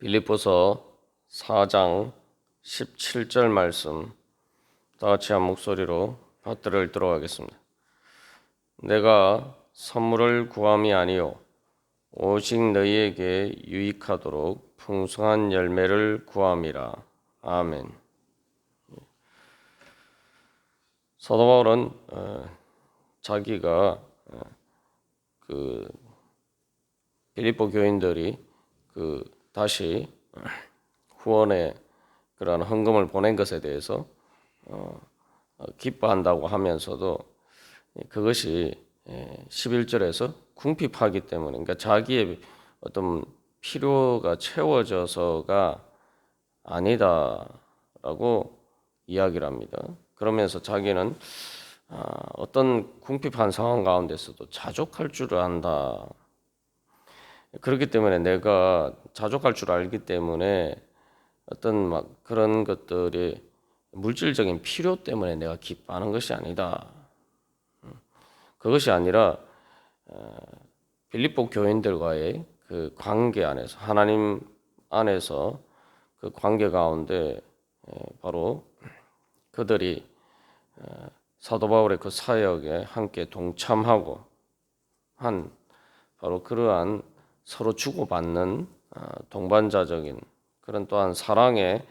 빌립보서 4장 17절 말씀 다 같이 한 목소리로 받들어 읽도록 하겠습니다. 내가 선물을 구함이 아니요 오직 너희에게 유익하도록 풍성한 열매를 구함이라. 아멘. 사도 바울은 자기가 그 빌립보 교인들이 다시 후원의 그런 헌금을 보낸 것에 대해서 기뻐한다고 하면서도 그것이 11절에서 궁핍하기 때문에, 그러니까 자기의 어떤 필요가 채워져서가 아니다라고 이야기를 합니다. 그러면서 자기는 어떤 궁핍한 상황 가운데서도 자족할 줄을 안다. 그렇기 때문에 내가 자족할 줄 알기 때문에 어떤 막 그런 것들이 물질적인 필요 때문에 내가 기뻐하는 것이 아니다. 그것이 아니라 빌립보 교인들과의 그 관계 안에서, 하나님 안에서 그 관계 가운데 바로 그들이 사도 바울의 그 사역에 함께 동참하고 한 바로 그러한 서로 주고받는 동반자적인 그런 또한 사랑의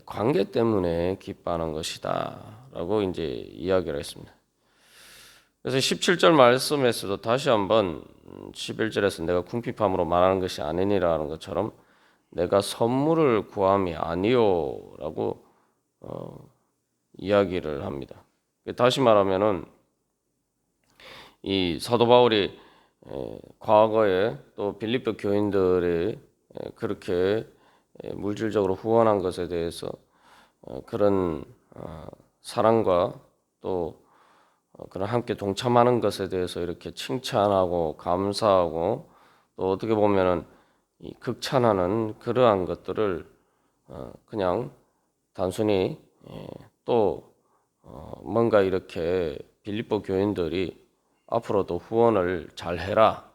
관계 때문에 기뻐하는 것이다 라고 이제 이야기를 했습니다. 그래서 17절 말씀에서도 다시 한번 11절에서 내가 궁핍함으로 말하는 것이 아니니라는 것처럼 내가 선물을 구함이 아니요 라고 이야기를 합니다. 다시 말하면은 이 사도 바울이 과거에 또 빌립보 교인들이 그렇게 물질적으로 후원한 것에 대해서 그런 사랑과 또 그런 함께 동참하는 것에 대해서 이렇게 칭찬하고 감사하고 또 어떻게 보면은 극찬하는 그러한 것들을 그냥 단순히 또 뭔가 이렇게 빌립보 교인들이 앞으로도 후원을 잘 해라.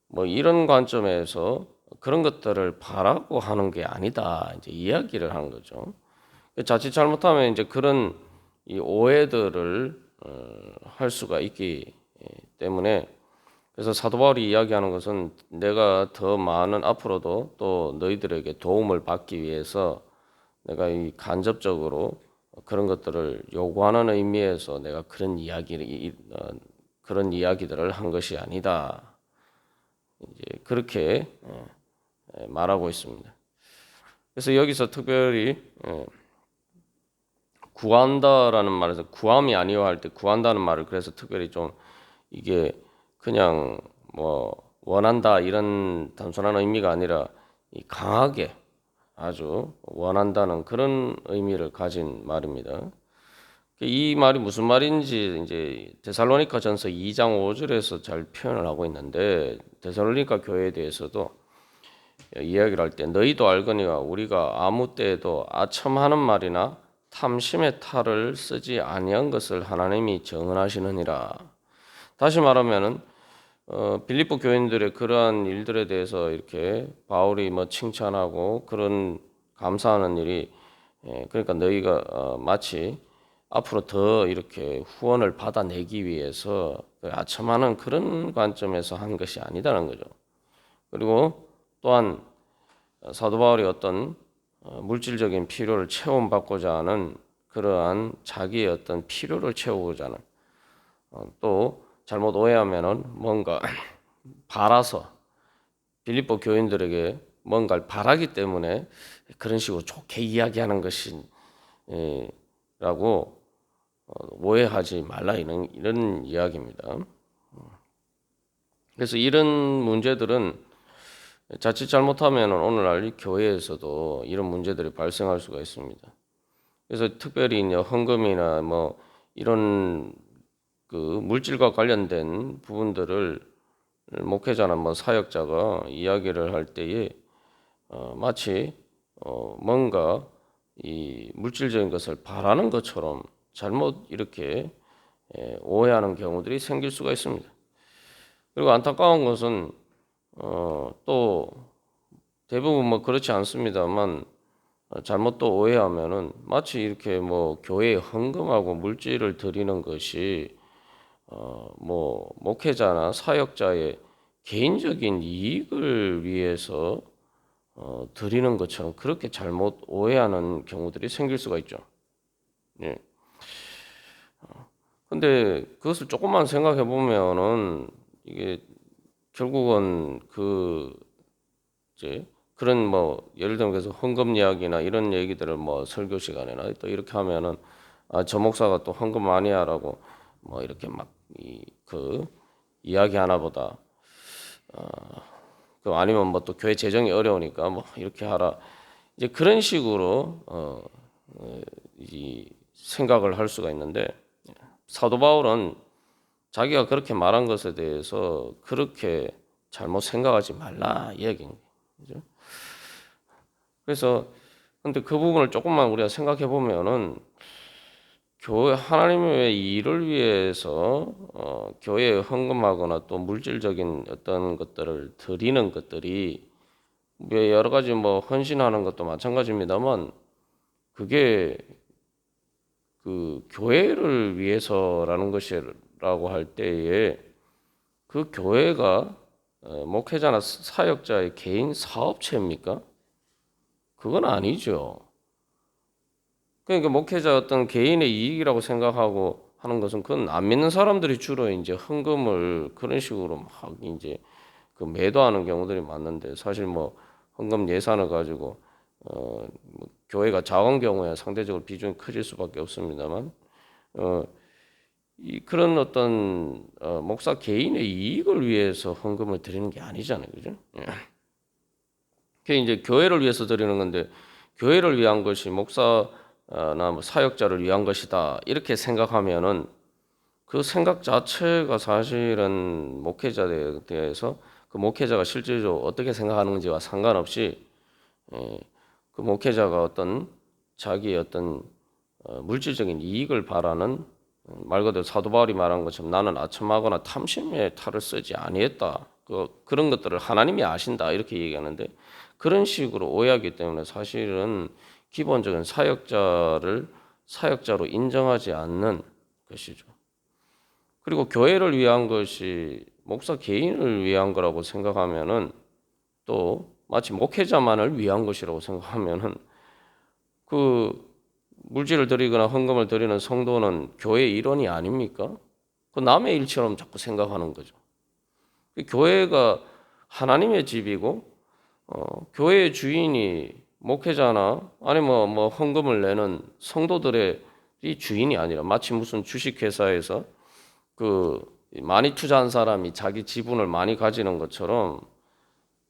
뭐 이런 관점에서 그런 것들을 바라고 하는 게 아니다. 이제 이야기를 하는 거죠. 자칫 잘못하면 이제 그런 이 오해들을 할 수가 있기 때문에 그래서 사도 바울이 이야기하는 것은 내가 더 많은 앞으로도 또 너희들에게 도움을 받기 위해서 내가 이 간접적으로 그런 것들을 요구하는 의미에서 내가 그런 이야기들을 한 것이 아니다. 이제 그렇게 말하고 있습니다. 그래서 여기서 특별히 구한다라는 말에서 구함이 아니요 할 때 구한다는 말을 그래서 특별히 좀 이게 그냥 뭐 원한다 이런 단순한 의미가 아니라 강하게 아주 원한다는 그런 의미를 가진 말입니다. 이 말이 무슨 말인지 이제 데살로니가 전서 2장 5절에서 잘 표현을 하고 있는데 데살로니가 교회에 대해서도 이야기를 할 때 너희도 알거니와 우리가 아무 때에도 아첨하는 말이나 탐심의 탈을 쓰지 아니한 것을 하나님이 정언하시느니라. 다시 말하면은 빌립보 교인들의 그러한 일들에 대해서 이렇게 바울이 뭐 칭찬하고 그런 감사하는 일이 그러니까 너희가 마치 앞으로 더 이렇게 후원을 받아내기 위해서 아첨하는 그런 관점에서 한 것이 아니다는 거죠. 그리고 또한 사도 바울이 어떤 물질적인 필요를 채움받고자 하는 그러한 자기의 어떤 필요를 채우고자 하는 또 잘못 오해하면은 뭔가 바라서 빌립보 교인들에게 뭔가를 바라기 때문에 그런 식으로 좋게 이야기하는 것이라고 오해하지 말라 이런 이야기입니다. 그래서 이런 문제들은 자칫 잘못하면 오늘날 이 교회에서도 이런 문제들이 발생할 수가 있습니다. 그래서 특별히 이제 헌금이나 뭐 이런 그 물질과 관련된 부분들을 목회자나 뭐 사역자가 이야기를 할 때에 마치 뭔가 이 물질적인 것을 바라는 것처럼 잘못 이렇게 오해하는 경우들이 생길 수가 있습니다. 그리고 안타까운 것은 또 대부분 뭐 그렇지 않습니다만 잘못 또 오해하면은 마치 이렇게 뭐 교회에 헌금하고 물질을 드리는 것이 뭐 목회자나 사역자의 개인적인 이익을 위해서 드리는 것처럼 그렇게 잘못 오해하는 경우들이 생길 수가 있죠. 예. 근데 그것을 조금만 생각해 보면은 이게 결국은 이제 그런 뭐 예를 들면 그래서 헌금 이야기나 이런 얘기들을 뭐 설교 시간에나 또 이렇게 하면은 저 목사가 또 헌금 많이 하라고 뭐 이렇게 막 이야기 하나 보다 그 아니면 뭐 또 교회 재정이 어려우니까 뭐 이렇게 하라 이제 그런 식으로 이 생각을 할 수가 있는데 사도 바울은 자기가 그렇게 말한 것에 대해서 그렇게 잘못 생각하지 말라 이 얘기인 거죠. 그래서 근데 그 부분을 조금만 우리가 생각해 보면은 교회 하나님의 일을 위해서 교회에 헌금하거나 또 물질적인 어떤 것들을 드리는 것들이 여러 가지 뭐 헌신하는 것도 마찬가지입니다만 그게 그 교회를 위해서라는 것이라고 할 때에 그 교회가 목회자나 사역자의 개인 사업체입니까? 그건 아니죠. 그러니까 목회자 어떤 개인의 이익이라고 생각하고 하는 것은 그건 안 믿는 사람들이 주로 이제 헌금을 그런 식으로 막 이제 그 매도하는 경우들이 많는데 사실 뭐 헌금 예산을 가지고 뭐 교회가 작은 경우에 상대적으로 비중이 커질 수밖에 없습니다만 이 그런 어떤 목사 개인의 이익을 위해서 헌금을 드리는 게 아니잖아요, 그죠? 예. 그게 이제 교회를 위해서 드리는 건데 교회를 위한 것이 목사나 뭐 사역자를 위한 것이다 이렇게 생각하면은 그 생각 자체가 사실은 목회자에 대해서 그 목회자가 실질적으로 어떻게 생각하는지와 상관없이 그 목회자가 어떤 자기의 어떤 물질적인 이익을 바라는 말 그대로 사도 바울이 말한 것처럼 나는 아첨하거나 탐심에 탈을 쓰지 아니했다. 그런 것들을 하나님이 아신다 이렇게 얘기하는데 그런 식으로 오해하기 때문에 사실은 기본적인 사역자를 사역자로 인정하지 않는 것이죠. 그리고 교회를 위한 것이 목사 개인을 위한 거라고 생각하면은 또 마치 목회자만을 위한 것이라고 생각하면은 그 물질을 드리거나 헌금을 드리는 성도는 교회의 일원이 아닙니까? 그 남의 일처럼 자꾸 생각하는 거죠. 교회가 하나님의 집이고 교회의 주인이 목회자나 아니면 뭐 헌금을 내는 성도들의 이 주인이 아니라 마치 무슨 주식회사에서 그 많이 투자한 사람이 자기 지분을 많이 가지는 것처럼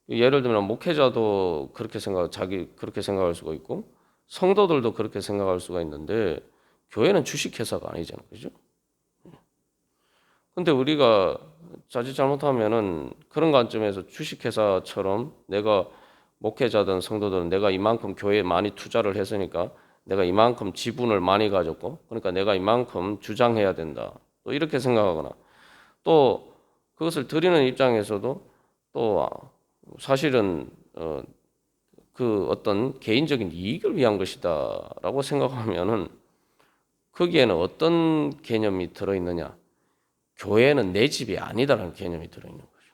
예를 들면 목회자도 자기 그렇게 생각할 수가 있고 성도들도 그렇게 생각할 수가 있는데 교회는 주식회사가 아니잖아요, 그죠? 근데 우리가 자칫 잘못하면은 그런 관점에서 주식회사처럼 내가 목회자든 성도든 내가 이만큼 교회에 많이 투자를 했으니까 내가 이만큼 지분을 많이 가졌고 그러니까 내가 이만큼 주장해야 된다. 또 이렇게 생각하거나 또 그것을 드리는 입장에서도 또 사실은 그 어떤 개인적인 이익을 위한 것이다라고 생각하면은 거기에는 어떤 개념이 들어있느냐? 교회는 내 집이 아니다라는 개념이 들어있는 거죠.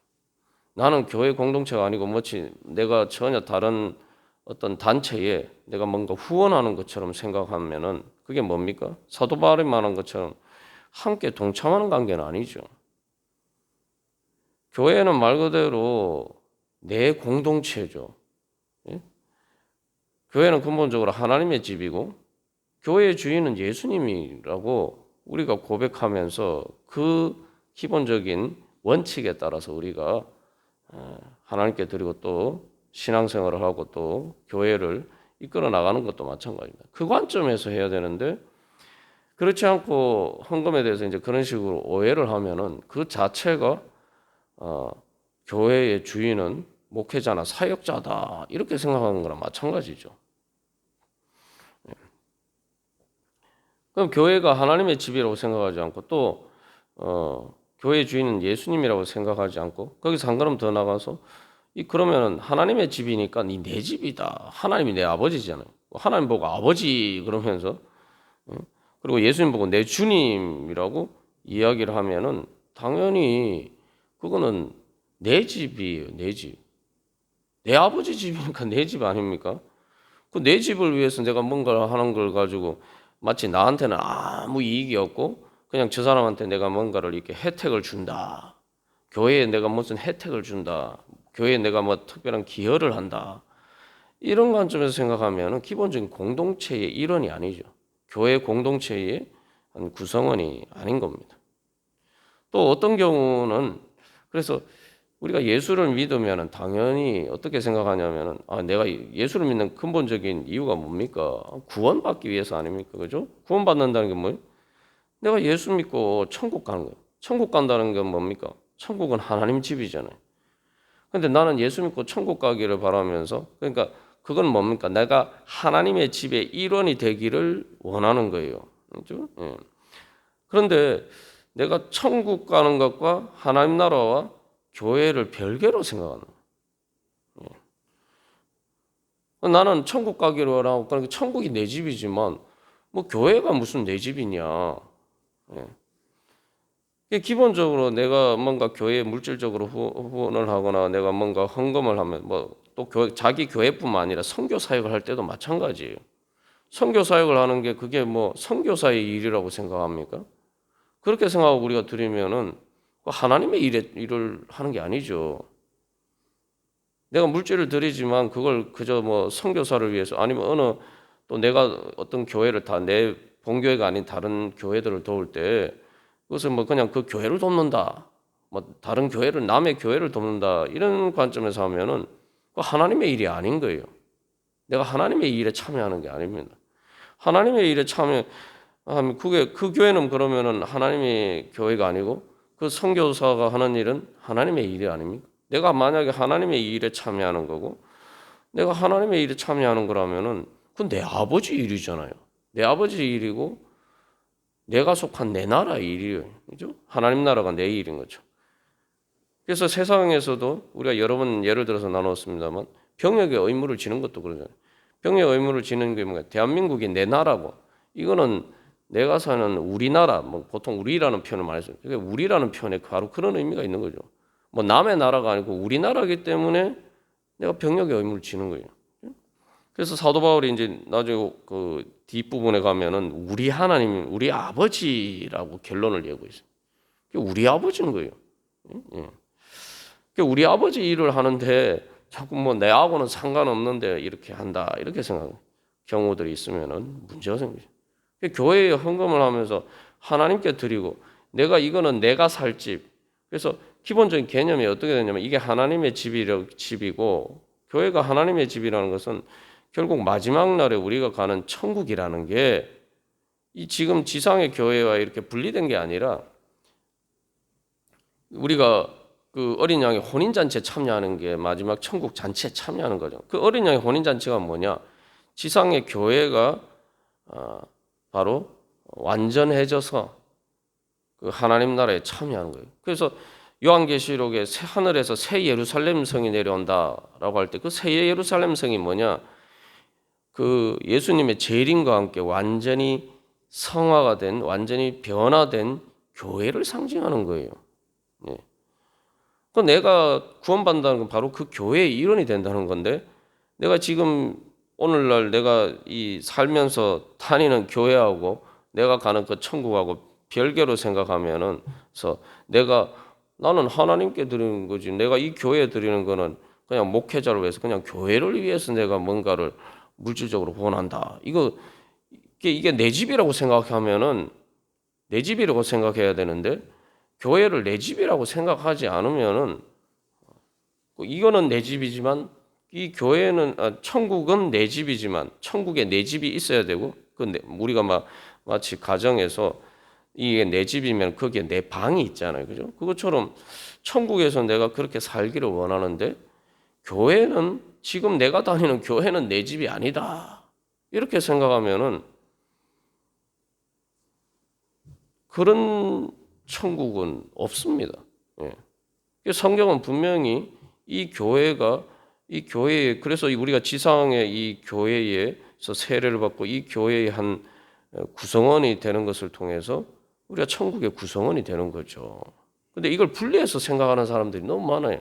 나는 교회 공동체가 아니고 뭐지 내가 전혀 다른 어떤 단체에 내가 뭔가 후원하는 것처럼 생각하면은 그게 뭡니까? 사도 바울이 말한 것처럼 함께 동참하는 관계는 아니죠. 교회는 말 그대로 내 공동체죠. 예? 교회는 근본적으로 하나님의 집이고 교회의 주인은 예수님이라고 우리가 고백하면서 그 기본적인 원칙에 따라서 우리가 하나님께 드리고 또 신앙생활을 하고 또 교회를 이끌어 나가는 것도 마찬가지입니다. 그 관점에서 해야 되는데 그렇지 않고 헌금에 대해서 이제 그런 식으로 오해를 하면은 그 자체가 교회의 주인은 목회자나 사역자다 이렇게 생각하는 거랑 마찬가지죠. 그럼 교회가 하나님의 집이라고 생각하지 않고 또 교회 주인은 예수님이라고 생각하지 않고 거기서 한 걸음 더 나가서 그러면은 하나님의 집이니까 네 집이다. 하나님이 내 아버지잖아요. 하나님 보고 아버지 그러면서 그리고 예수님 보고 내 주님이라고 이야기를 하면은 당연히 그거는 내 집이에요. 내 집. 내 아버지 집이니까 내 집 아닙니까? 그 내 집을 위해서 내가 뭔가를 하는 걸 가지고 마치 나한테는 아무 이익이 없고 그냥 저 사람한테 내가 뭔가를 이렇게 혜택을 준다. 교회에 내가 무슨 혜택을 준다. 교회에 내가 뭐 특별한 기여를 한다. 이런 관점에서 생각하면 기본적인 공동체의 일원이 아니죠. 교회 공동체의 한 구성원이 아닌 겁니다. 또 어떤 경우는 그래서 우리가 예수를 믿으면 당연히 어떻게 생각하냐면은 내가 예수를 믿는 근본적인 이유가 뭡니까? 구원받기 위해서 아닙니까? 그죠? 구원받는다는 게 뭐예요? 내가 예수 믿고 천국 가는 거예요. 천국 간다는 건 뭡니까? 천국은 하나님 집이잖아요. 근데 나는 예수 믿고 천국 가기를 바라면서 그러니까 그건 뭡니까? 내가 하나님의 집의 일원이 되기를 원하는 거예요. 그렇죠? 예. 그런데 내가 천국 가는 것과 하나님 나라와 교회를 별개로 생각하는 거예요. 예. 나는 천국 가기를 원하고 그러니까 천국이 내 집이지만 뭐 교회가 무슨 내 집이냐. 예. 기본적으로 내가 뭔가 교회에 물질적으로 후원을 하거나 내가 뭔가 헌금을 하면 뭐 또 자기 교회뿐만 아니라 선교 사역을 할 때도 마찬가지예요. 선교 사역을 하는 게 그게 뭐 선교사의 일이라고 생각합니까? 그렇게 생각하고 우리가 드리면은 하나님의 일을 하는 게 아니죠. 내가 물질을 드리지만 그걸 그저 뭐 선교사를 위해서 아니면 또 내가 어떤 교회를 내 본교회가 아닌 다른 교회들을 도울 때 그것을 뭐 그냥 그 교회를 돕는다. 뭐 다른 교회를 남의 교회를 돕는다. 이런 관점에서 하면은 하나님의 일이 아닌 거예요. 내가 하나님의 일에 참여하는 게 아닙니다. 하나님의 일에 참여하면 그 교회는 그러면은 하나님의 교회가 아니고 그 선교사가 하는 일은 하나님의 일이 아닙니까? 내가 만약에 하나님의 일에 참여하는 거고 내가 하나님의 일에 참여하는 거라면은 그건 내 아버지 일이잖아요. 내 아버지 일이고 내가 속한 내 나라의 일이에요. 그죠? 하나님 나라가 내 일인 거죠. 그래서 세상에서도 우리가 여러 번 예를 들어서 나눴습니다만 병역의 의무를 지는 것도 그러잖아요. 병역 의무를 지는 게 뭔가 대한민국이 내 나라고 이거는 내가 사는 우리나라 뭐 보통 우리라는 표현을 많이 써요. 그게 우리라는 표현에 바로 그런 의미가 있는 거죠. 뭐 남의 나라가 아니고 우리나라이기 때문에 내가 병역의 의무를 지는 거예요. 그래서 사도 바울이 이제 나중에 그 뒷부분에 가면은 우리 하나님, 우리 아버지라고 결론을 내고 있어요. 우리 아버지인 거예요. 예. 우리 아버지 일을 하는데 자꾸 뭐 내하고는 상관없는데 이렇게 한다 이렇게 생각하는 경우들이 있으면은 문제가 생기죠. 교회에 헌금을 하면서 하나님께 드리고 내가 이거는 내가 살 집. 그래서 기본적인 개념이 어떻게 되냐면 이게 하나님의 집이고 교회가 하나님의 집이라는 것은 결국 마지막 날에 우리가 가는 천국이라는 게 이 지금 지상의 교회와 이렇게 분리된 게 아니라 우리가 그 어린 양의 혼인 잔치에 참여하는 게 마지막 천국 잔치에 참여하는 거죠. 그 어린 양의 혼인 잔치가 뭐냐? 지상의 교회가 바로 완전해져서 그 하나님 나라에 참여하는 거예요. 그래서 요한계시록에 새 하늘에서 새 예루살렘 성이 내려온다라고 할 때 그 새 예루살렘 성이 뭐냐? 그 예수님의 재림과 함께 완전히 성화가 된 완전히 변화된 교회를 상징하는 거예요. 예. 그 내가 구원받는다는 건 바로 그 교회의 일원이 된다는 건데 내가 지금 오늘날 내가 이 살면서 다니는 교회하고 내가 가는 그 천국하고 별개로 생각하면은 그래서 나는 하나님께 드리는 거지 내가 이 교회에 드리는 거는 그냥 목회자를 위해서 그냥 교회를 위해서 내가 뭔가를 물질적으로 후원한다. 이게 내 집이라고 생각하면은 내 집이라고 생각해야 되는데 교회를 내 집이라고 생각하지 않으면은 이거는 내 집이지만 이 교회는 천국은 내 집이지만 천국에 내 집이 있어야 되고 우리가 마치 가정에서 이게 내 집이면 거기에 내 방이 있잖아요, 그죠? 그것처럼 천국에서 내가 그렇게 살기를 원하는데 교회는 지금 내가 다니는 교회는 내 집이 아니다 이렇게 생각하면은 그런 천국은 없습니다. 예. 성경은 분명히 이 교회에 그래서 우리가 지상의 이 교회에서 세례를 받고 이 교회의 한 구성원이 되는 것을 통해서 우리가 천국의 구성원이 되는 거죠. 근데 이걸 분리해서 생각하는 사람들이 너무 많아요.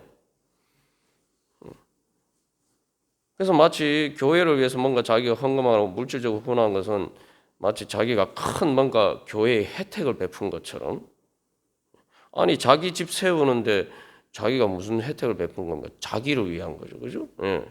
그래서 마치 교회를 위해서 뭔가 자기가 헌금하고 물질적으로 후원한 것은 마치 자기가 큰 뭔가 교회의 혜택을 베푼 것처럼, 아니 자기 집 세우는데 자기가 무슨 혜택을 베푼 건가? 자기를 위한 거죠, 그죠? 예.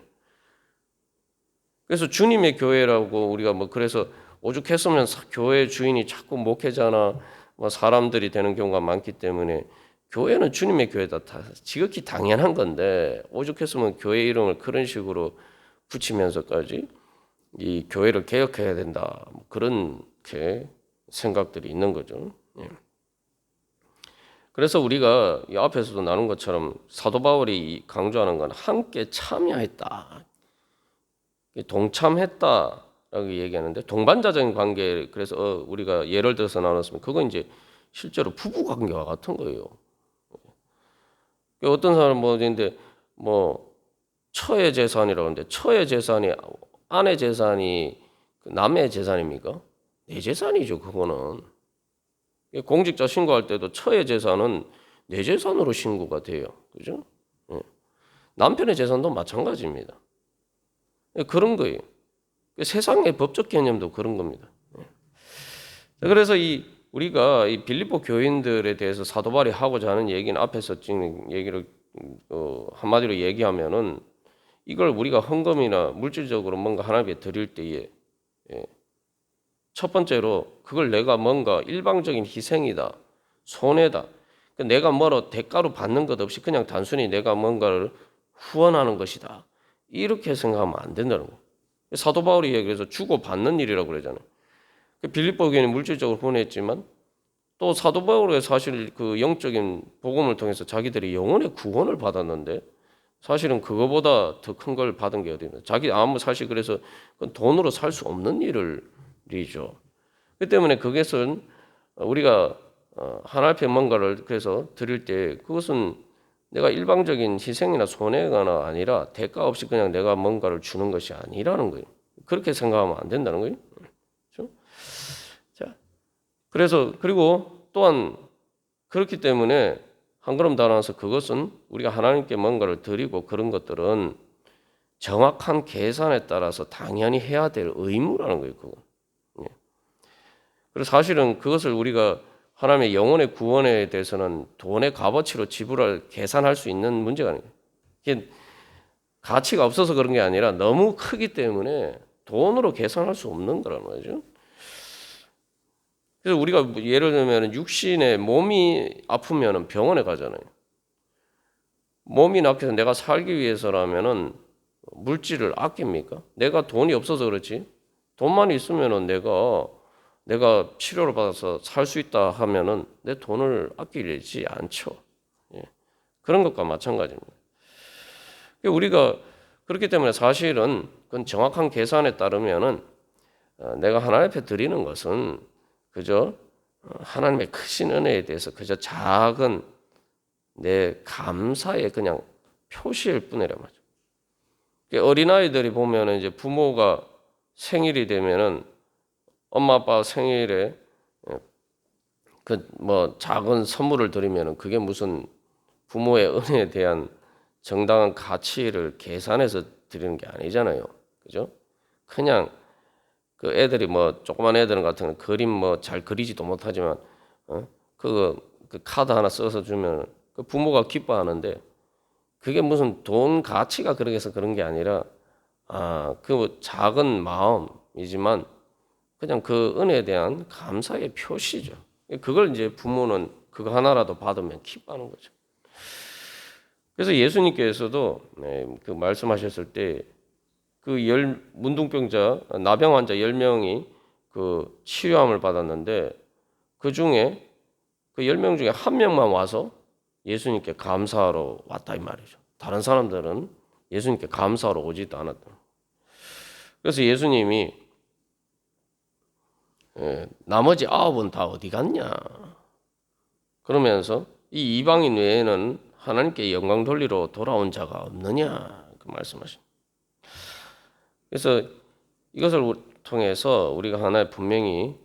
그래서 주님의 교회라고 우리가 뭐 그래서 오죽했으면 교회 주인이 자꾸 목회자나 뭐 사람들이 되는 경우가 많기 때문에 교회는 주님의 교회다, 다 지극히 당연한 건데 오죽했으면 교회 이름을 그런 식으로 붙이면서까지 이 교회를 개혁해야 된다, 뭐 그렇게 생각들이 있는 거죠. 예. 그래서 우리가 이 앞에서도 나눈 것처럼 사도 바울이 강조하는 건 함께 참여했다, 동참했다라고 얘기하는데, 동반자적인 관계, 그래서 우리가 예를 들어서 나눴으면 그건 이제 실제로 부부 관계와 같은 거예요. 어떤 사람은 뭐 처의 재산이라고 하는데, 처의 재산이 아내 재산이 남의 재산입니까? 내 재산이죠, 그거는. 공직자 신고할 때도 처의 재산은 내 재산으로 신고가 돼요. 그죠? 남편의 재산도 마찬가지입니다. 그런 거예요. 세상의 법적 개념도 그런 겁니다. 그래서 우리가 이 빌립보 교인들에 대해서 사도 바울이 하고자 하는 얘기는 앞에서 찍는 얘기를 한마디로 얘기하면은, 이걸 우리가 헌금이나 물질적으로 뭔가 하나님께 드릴 때에 첫 번째로 그걸 내가 뭔가 일방적인 희생이다, 손해다, 내가 뭐로 대가로 받는 것 없이 그냥 단순히 내가 뭔가를 후원하는 것이다, 이렇게 생각하면 안 된다는 거예요. 사도 바울이 그래서 주고 받는 일이라고 그러잖아요. 빌립보 교회는 물질적으로 후원했지만 또 사도 바울의 사실 그 영적인 복음을 통해서 자기들이 영혼의 구원을 받았는데, 사실은 그거보다 더 큰 걸 받은 게 어디 있나? 사실 그래서 그건 돈으로 살 수 없는 일이죠. 그 때문에 그것은 우리가 하나님 앞에 뭔가를 그래서 드릴 때 그것은 내가 일방적인 희생이나 손해가 아니라 대가 없이 그냥 내가 뭔가를 주는 것이 아니라는 거예요. 그렇게 생각하면 안 된다는 거예요. 그렇죠? 자, 그래서 그리고 또한 그렇기 때문에 한 걸음 더 나아가서 그것은 우리가 하나님께 뭔가를 드리고 그런 것들은 정확한 계산에 따라서 당연히 해야 될 의무라는 거예요. 그건. 그래서 사실은 그것을 우리가 하나님의 영혼의 구원에 대해서는 돈의 값어치로 지불할 계산할 수 있는 문제가 아니에요. 이게 가치가 없어서 그런 게 아니라 너무 크기 때문에 돈으로 계산할 수 없는 거라는 거죠. 그래서 우리가 예를 들면 육신의 몸이 아프면 병원에 가잖아요. 몸이 약해서 내가 살기 위해서라면은 물질을 아낍니까? 내가 돈이 없어서 그렇지. 돈만 있으면은 내가 치료를 받아서 살 수 있다 하면은 내 돈을 아끼지 않죠. 예. 그런 것과 마찬가지입니다. 우리가 그렇기 때문에 사실은 그건 정확한 계산에 따르면은 내가 하나님 앞에 드리는 것은 그저 하나님의 크신 은혜에 대해서 그저 작은 내 감사의 그냥 표시일 뿐이란 말이죠. 어린아이들이 보면은 이제 부모가 생일이 되면은 엄마 아빠 생일에 그 뭐 작은 선물을 드리면은 그게 무슨 부모의 은혜에 대한 정당한 가치를 계산해서 드리는 게 아니잖아요. 그죠? 그냥 그 애들이 뭐 조그만 애들 같은 경우는 그림 뭐 잘 그리지도 못하지만 그 카드 하나 써서 주면 그 부모가 기뻐하는데, 그게 무슨 돈 가치가 그러게서 그런 게 아니라 그 작은 마음이지만 그냥 그 은혜에 대한 감사의 표시죠. 그걸 이제 부모는 그거 하나라도 받으면 기뻐하는 거죠. 그래서 예수님께서도 그 말씀하셨을 때 그 문둥병자, 나병 환자 10명이 그 치료함을 받았는데 그 중에 그 10명 중에 한 명만 와서 예수님께 감사하러 왔다 이 말이죠. 다른 사람들은 예수님께 감사하러 오지도 않았다. 그래서 예수님이 나머지 9은 다 어디 갔냐? 그러면서 이 이방인 외에는 하나님께 영광 돌리러 돌아온 자가 없느냐 그 말씀하신. 그래서 이것을 통해서 우리가 하나 분명히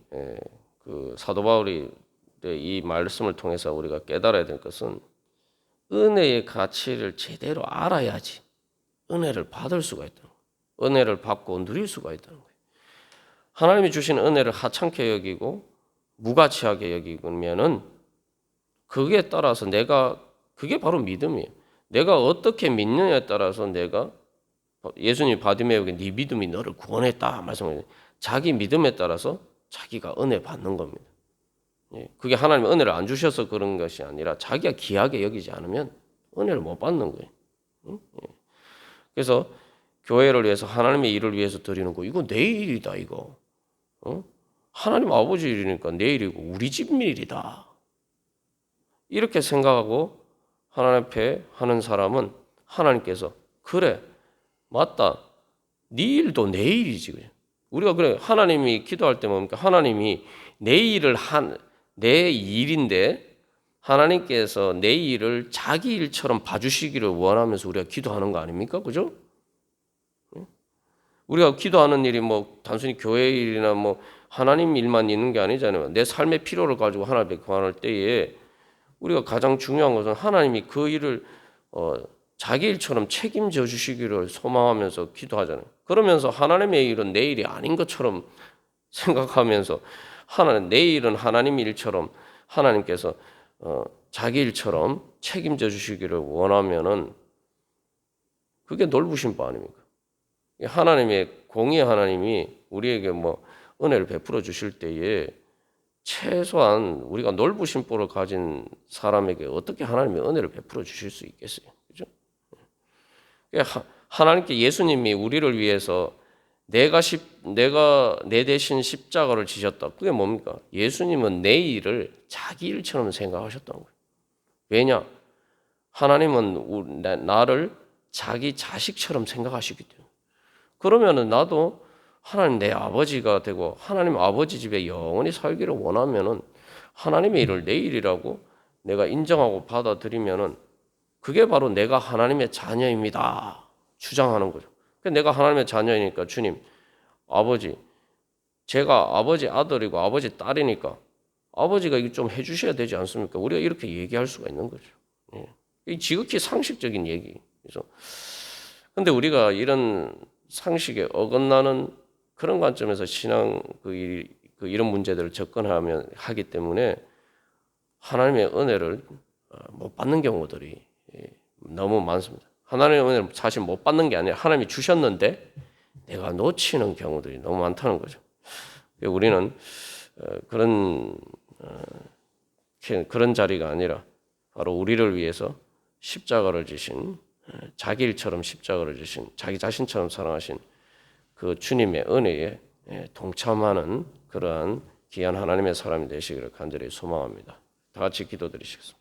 그 사도 바울이 이 말씀을 통해서 우리가 깨달아야 될 것은 은혜의 가치를 제대로 알아야지 은혜를 받을 수가 있다는 거예요. 은혜를 받고 누릴 수가 있다는 거예요. 하나님이 주신 은혜를 하찮게 여기고 무가치하게 여기면은 그게 따라서 그게 바로 믿음이에요. 내가 어떻게 믿느냐에 따라서 내가 예수님이 바디메오에게 네 믿음이 너를 구원했다 말씀하셨는데 자기 믿음에 따라서 자기가 은혜 받는 겁니다. 그게 하나님이 은혜를 안 주셔서 그런 것이 아니라 자기가 귀하게 여기지 않으면 은혜를 못 받는 거예요. 그래서 교회를 위해서 하나님의 일을 위해서 드리는 거 이거 내 일이다 이거. 하나님 아버지 일이니까 내 일이고 우리 집 일이다. 이렇게 생각하고 하나님 앞에 하는 사람은 하나님께서 그래 맞다 네 일도 내 일이지. 우리가 그래 하나님이 기도할 때 뭡니까? 하나님이 내 일을 내 일인데 하나님께서 내 일을 자기 일처럼 봐주시기를 원하면서 우리가 기도하는 거 아닙니까? 그죠? 우리가 기도하는 일이 뭐 단순히 교회 일이나 뭐 하나님 일만 있는 게 아니잖아요. 내 삶의 필요를 가지고 하나님께 구할 때에 우리가 가장 중요한 것은 하나님이 그 일을 자기 일처럼 책임져 주시기를 소망하면서 기도하잖아요. 그러면서 하나님의 일은 내 일이 아닌 것처럼 생각하면서 내 일은 하나님 일처럼 하나님께서 자기 일처럼 책임져 주시기를 원하면은 그게 넓으신 바 아닙니까? 하나님의 공의 하나님이 우리에게 뭐 은혜를 베풀어 주실 때에 최소한 우리가 넓으신 뽀를 가진 사람에게 어떻게 하나님의 은혜를 베풀어 주실 수 있겠어요? 그죠? 하나님께 예수님이 우리를 위해서 내가 내 대신 십자가를 지셨다. 그게 뭡니까? 예수님은 내 일을 자기 일처럼 생각하셨다는 거예요. 왜냐? 하나님은 나를 자기 자식처럼 생각하시기 때문에. 그러면은 나도 하나님 내 아버지가 되고 하나님 아버지 집에 영원히 살기를 원하면은 하나님의 일을 내 일이라고 내가 인정하고 받아들이면은 그게 바로 내가 하나님의 자녀입니다. 주장하는 거죠. 내가 하나님의 자녀이니까 주님, 아버지, 제가 아버지 아들이고 아버지 딸이니까 아버지가 이거 좀 해주셔야 되지 않습니까? 우리가 이렇게 얘기할 수가 있는 거죠. 이 지극히 상식적인 얘기. 그래서 근데 우리가 이런 상식에 어긋나는 그런 관점에서 신앙 이런 문제들을 접근하면 하기 때문에 하나님의 은혜를 못 받는 경우들이 너무 많습니다. 하나님의 은혜를 사실 못 받는 게 아니라 하나님이 주셨는데 내가 놓치는 경우들이 너무 많다는 거죠. 우리는 그런 자리가 아니라 바로 우리를 위해서 십자가를 지신 자기 일처럼 십자가를 지신 자기 자신처럼 사랑하신 그 주님의 은혜에 동참하는 그러한 귀한 하나님의 사람이 되시기를 간절히 소망합니다. 다 같이 기도드리시겠습니다.